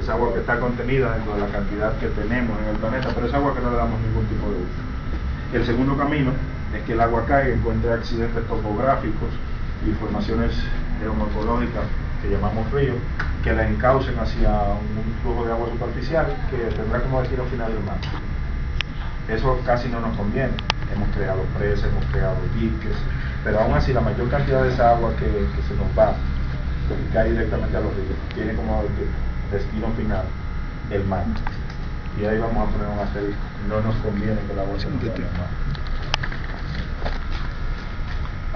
Es agua que está contenida dentro de la cantidad que tenemos en el planeta, pero es agua que no le damos ningún tipo de uso. El segundo camino es que el agua caiga, encuentre accidentes topográficos y formaciones geomorfológicas que llamamos ríos, que la encaucen hacia un flujo de agua superficial que tendrá como destino final el mar. Eso casi no nos conviene. Hemos creado presas, hemos creado diques, pero aún así la mayor cantidad de esa agua que se nos va, que cae directamente a los ríos, tiene como destino final el mar. Y ahí vamos a poner un asterisco. No nos conviene que el agua se nos vaya al mar.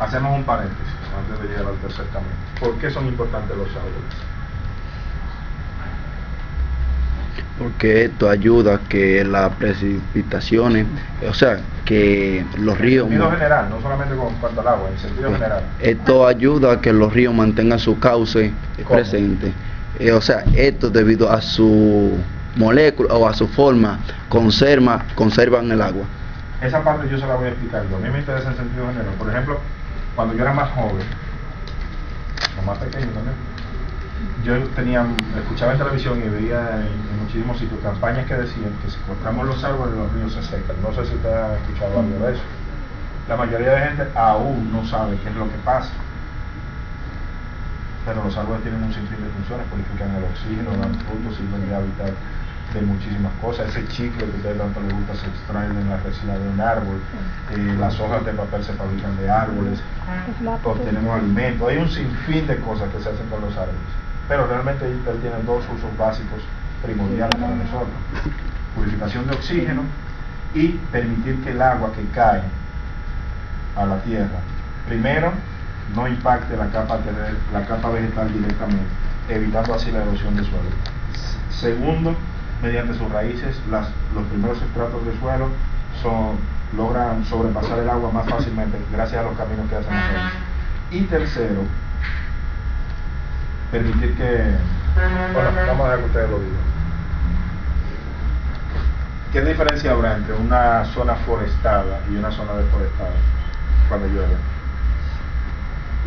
Hacemos un paréntesis antes de llegar al tercer camino. ¿Por qué son importantes los árboles? Porque esto ayuda a que las precipitaciones, o sea, que los ríos... En sentido general, no solamente con cuanto al agua, en sentido general. Esto ayuda a que los ríos mantengan su cauce presente. O sea, esto debido a su molécula o a su forma, conservan el agua. Esa parte yo se la voy a explicar. A mí me interesa en sentido general. Por ejemplo, cuando yo era más joven, o más pequeño también, yo escuchaba en televisión y veía en muchísimos sitios campañas que decían que si cortamos los árboles los ríos se secan. No sé si ustedes han escuchado algo de eso. La mayoría de gente aún no sabe qué es lo que pasa. Pero los árboles tienen un sinfín de funciones, purifican el oxígeno, dan frutos, sirven de hábitat de muchísimas cosas. Ese chicle que a ustedes tanto les gusta se extrae de la resina de un árbol, las hojas de papel se fabrican de árboles, obtenemos alimentos. Hay un sinfín de cosas que se hacen con los árboles, pero realmente ellos tienen dos usos básicos primordiales para nosotros: purificación de oxígeno y permitir que el agua que cae a la tierra, primero, no impacte la capa vegetal directamente, evitando así la erosión del suelo. Segundo, mediante sus raíces, los primeros estratos del suelo logran sobrepasar el agua más fácilmente gracias a los caminos que hacen las raíces. Y tercero, permitir que... Bueno, vamos a dejar que ustedes lo digan. ¿Qué diferencia habrá entre una zona forestada y una zona deforestada cuando llueve?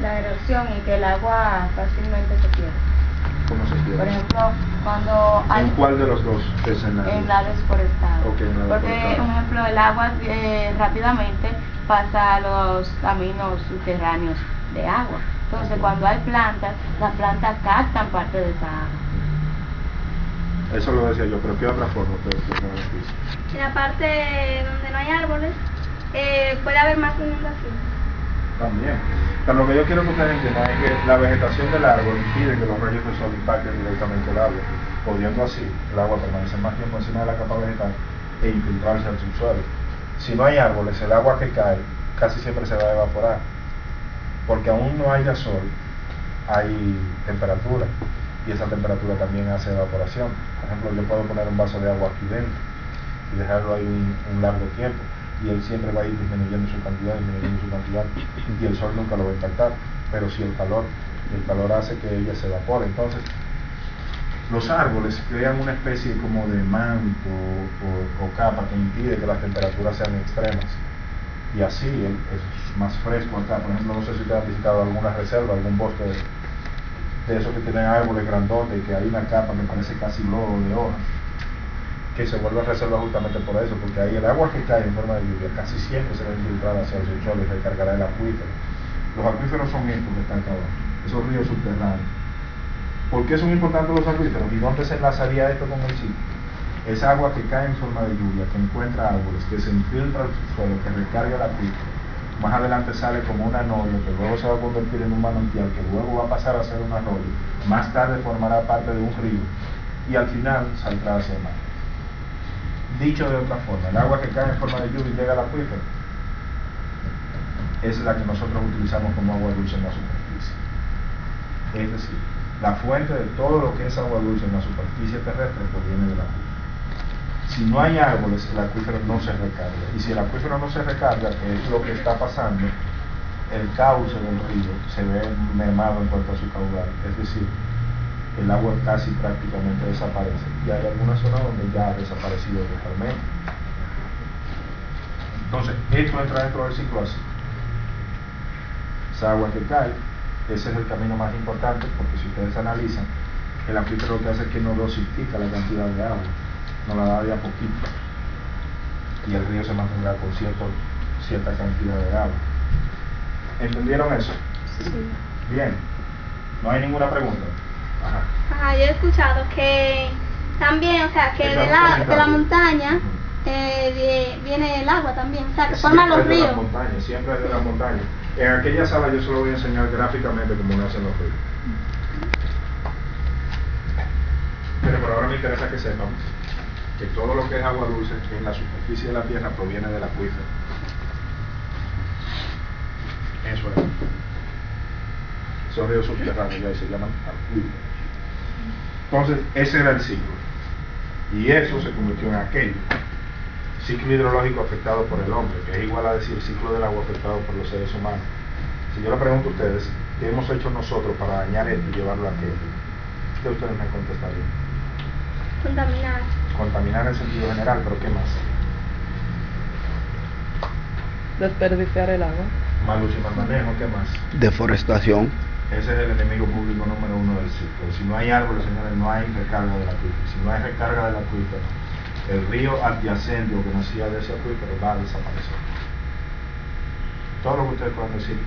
La erosión y que el agua fácilmente se pierde. ¿Cómo se pierde? Por ejemplo, cuando hay... ¿En cuál de los dos escenarios? En la desforestada. Okay, en la Porque, deforestada. por ejemplo, el agua rápidamente pasa a los caminos subterráneos de agua. Entonces, cuando hay plantas, las plantas captan parte de esa agua. Eso lo decía yo, pero ¿qué otra forma ustedes tienen beneficio? En la parte donde no hay árboles, puede haber más inundación. También. Pero lo que yo quiero que ustedes entiendan es que la vegetación del árbol impide que los rayos del sol impacten directamente el agua, pudiendo así el agua permanecer más tiempo encima de la capa vegetal e infiltrarse al subsuelo. Si no hay árboles, el agua que cae casi siempre se va a evaporar, porque aún no haya sol, hay temperatura, y esa temperatura también hace evaporación. Por ejemplo, yo puedo poner un vaso de agua aquí dentro y dejarlo ahí un largo tiempo, y él siempre va a ir disminuyendo su cantidad, y el sol nunca lo va a impactar. Pero si el calor hace que ella se evapore. Entonces, los árboles crean una especie como de manto o capa que impide que las temperaturas sean extremas, y así es más fresco acá. Por ejemplo, no sé si ustedes han visitado alguna reserva, algún bosque de esos que tienen árboles grandotes y que hay una capa que parece casi lodo de hojas, que se vuelve reserva justamente por eso, porque ahí el agua que cae en forma de lluvia casi siempre se va a infiltrar hacia el subsuelo y recargará el acuífero. Los acuíferos son estos que están acá abajo, esos ríos subterráneos. ¿Por qué son importantes los acuíferos? ¿Y dónde se enlazaría esto con el sitio? Esa agua que cae en forma de lluvia, que encuentra árboles, que se infiltra al subsuelo, que recarga el acuífero, más adelante sale como una noria, que luego se va a convertir en un manantial, que luego va a pasar a ser un arroyo, más tarde formará parte de un río, y al final saldrá hacia el mar. Dicho de otra forma, el agua que cae en forma de lluvia y llega al acuífero es la que nosotros utilizamos como agua dulce en la superficie. Es decir, la fuente de todo lo que es agua dulce en la superficie terrestre proviene del acuífero. Si no hay árboles, el acuífero no se recarga, y si el acuífero no se recarga, que es lo que está pasando, el cauce del río se ve mermado en cuanto a su caudal, es decir, el agua casi prácticamente desaparece, y hay algunas zonas donde ya ha desaparecido totalmente. Entonces, esto entra dentro del ciclo así. Esa agua que cae, ese es el camino más importante, porque si ustedes analizan, El acuífero lo que hace es que no dosifica la cantidad de agua, nos la da de a poquito. Y el río se mantendrá con cierta cantidad de agua. ¿Entendieron eso? Sí. Bien. ¿No hay ninguna pregunta? Ajá. Ajá, yo he escuchado que también, o sea, que Eso de es la comentario. montaña Ujú. viene el agua también, o sea, que forma los Siempre es de ríos. la montaña, siempre es de la montaña. En aquella sala yo se lo voy a enseñar gráficamente cómo nacen los ríos. Pero por ahora me interesa que sepan que todo lo que es agua dulce en la superficie de la tierra proviene del acuífero. Eso es. Esos ríos subterráneos ya se llaman acuíferos. Entonces, ese era el ciclo. Y eso se convirtió en aquello. Ciclo hidrológico afectado por el hombre, que es igual a decir ciclo del agua afectado por los seres humanos. Si yo le pregunto a ustedes, ¿qué hemos hecho nosotros para dañar esto y llevarlo a aquello? ¿Qué ustedes me contestarían? Contaminar. Contaminar en sentido general, pero ¿qué más? Desperdiciar el agua. Mal uso y mal manejo, ¿qué más? Deforestación. Ese es el enemigo público número uno del ciclo. Si no hay árboles, señores, no hay recarga del acuífero. Si no hay recarga del acuífero, el río adyacente o que nacía de ese acuífero va a desaparecer. Todo lo que ustedes puedan decir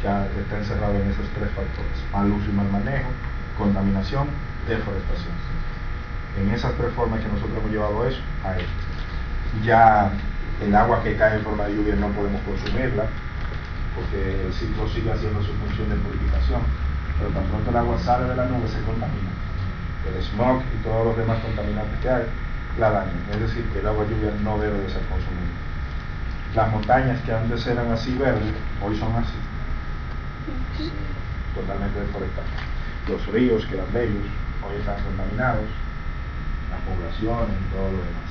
ya está encerrado en esos tres factores: mal uso y mal manejo, contaminación, deforestación. En esas tres formas que nosotros hemos llevado eso a eso. Ya el agua que cae en forma de lluvia no podemos consumirla, porque el ciclo sigue haciendo su función de purificación, pero tan pronto el agua sale de la nube se contamina. El smog y todos los demás contaminantes que hay la dañan, es decir, que el agua lluvia no debe de ser consumida. Las montañas que antes eran así verdes, hoy son así, totalmente deforestadas. Los ríos que eran bellos, hoy están contaminados, las poblaciones y todo lo demás.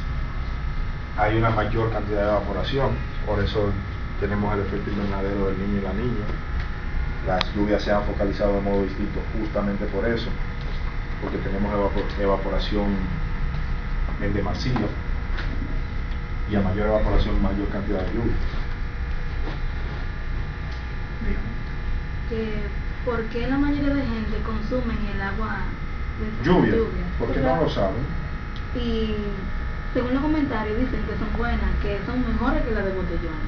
Hay una mayor cantidad de evaporación, por eso tenemos el efecto invernadero del Niño y la Niña. Las lluvias se han focalizado de modo distinto justamente por eso, porque tenemos evaporación en demasía, y a mayor evaporación mayor cantidad de lluvia. ¿Por qué la mayoría de gente consume el agua de Lluvia, porque no lo saben. Y según los comentarios dicen que son buenas, que son mejores que las de botellón.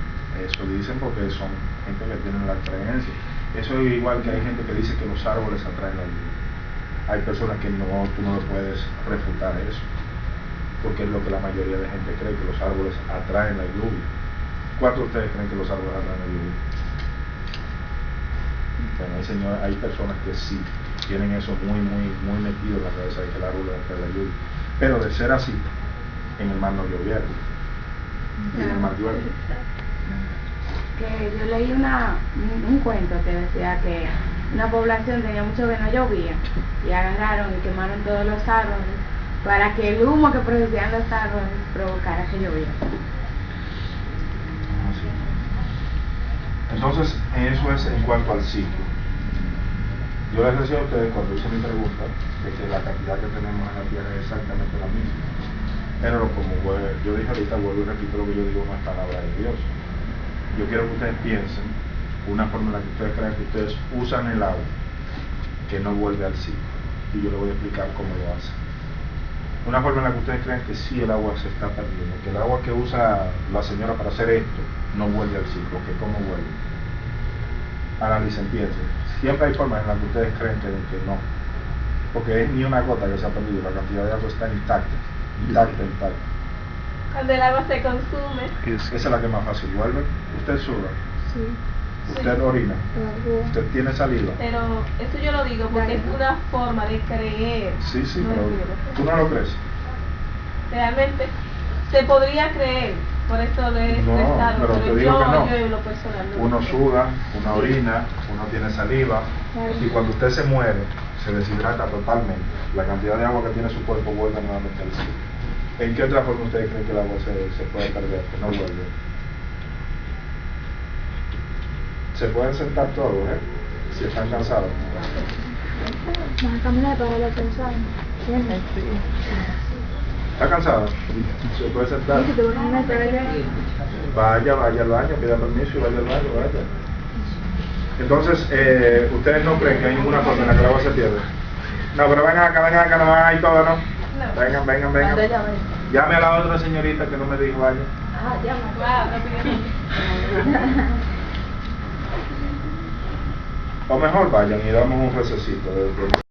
Eso dicen porque son gente que tienen la creencia. Eso es igual que hay gente que dice que los árboles atraen la lluvia. Hay personas que no, tú no lo puedes refutar eso, porque es lo que la mayoría de gente cree, que los árboles atraen la lluvia. ¿Cuántos de ustedes creen que los árboles atraen la lluvia? Bueno, hay personas que sí tienen eso muy metido en la cabeza de que el árbol atrae la lluvia. Pero de ser así, en el mar no llueve, y en el mar llueve. Que yo leí un cuento que decía que una población tenía mucho que no llovía y agarraron y quemaron todos los árboles para que el humo que producían los árboles provocara que lloviera. Entonces, eso es en cuanto al ciclo. Yo les decía a ustedes cuando hice mi pregunta de que la cantidad que tenemos en la Tierra es exactamente la misma. Pero como yo dije ahorita, vuelvo y repito lo que yo digo, no es palabra de Dios. Yo quiero que ustedes piensen una forma en la que ustedes crean que ustedes usan el agua, que no vuelve al ciclo. Y yo les voy a explicar cómo lo hacen. Una forma en la que ustedes creen que sí el agua se está perdiendo, que el agua que usa la señora para hacer esto no vuelve al ciclo, que cómo vuelve. Analicen, piensen. Siempre hay formas en las que ustedes creen que no, porque es ni una gota que se ha perdido, la cantidad de agua está intacta. Cuando el agua se consume. Esa es la que más fácil vuelve. Usted suda, Sí. usted orina, usted tiene saliva. Pero eso yo lo digo porque es una forma de creer. Sí, No pero es cierto. tú no lo crees. Realmente se podría creer, por eso de No, estarlo, pero te pero digo que no. yo en lo personal no Uno lo creo. suda, uno orina, uno tiene saliva, y cuando usted se muere, se deshidrata totalmente. La cantidad de agua que tiene su cuerpo vuelve nuevamente al ciclo. ¿En qué otra forma ustedes creen que el agua se puede perder, que no vuelve? Se pueden sentar todos, si están cansados. Vamos a caminar para la pensar. ¿Está cansado? Se puede sentar. Sí, te voy a caminar para allá. Vaya al baño, pida permiso y vaya al baño, vaya. Entonces, ¿ustedes no creen que hay ninguna forma en la que el agua se pierde? No, pero vengan acá, no van ahí todos, ¿no? Vengan. Manda llave. Llame a la otra señorita que no me dijo vaya. Ah, llama. O mejor vayan y damos un recesito.